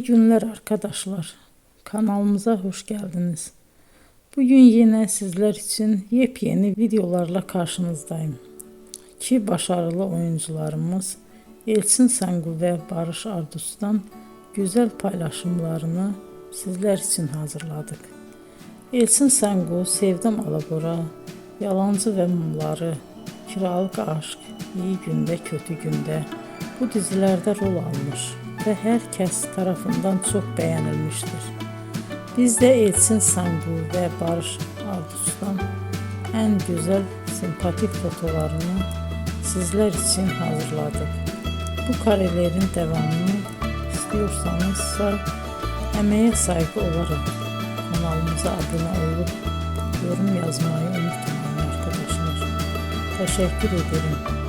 İyi günler arkadaşlar. Kanalımıza hoş geldiniz. Bugün yine sizler için yepyeni videolarla karşınızdayım. İki başarılı oyuncularımız Elçin Sangu ve Barış Ardus'tan güzel paylaşımlarını sizler için hazırladık. Elçin Sangu, Sevdim Alabora, Yalancı ve Mumları, Kiralık Aşk, İyi Günde Kötü Günde bu dizilerde rol almış ve herkes tarafından çok beğenilmiştir. Biz de Elçin Sangu ve Barış Ardus'tan en güzel sempatik fotolarını sizler için hazırladık. Bu karelerin devamını istiyorsanızsa emeğe saygı olarak kanalımıza abone olup yorum yazmayı unutmayın arkadaşlar. Teşekkür ederim.